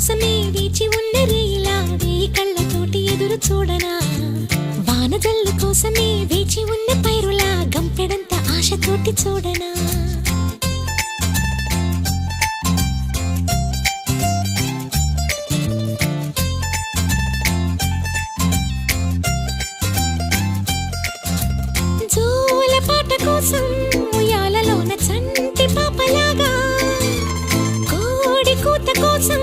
కోసమే వేచి ఉన్న రేలా వేయి కళ్ళతోటి ఎదురు చూడనా వానజల్లు కోసమే వేచి ఉన్న పైరులా గంపెడంత ఆశతోటి చూడనా జోల పాట కోసం ఉయ్యాలలోన చంటి పాపలాగా కోడి కూత కోసం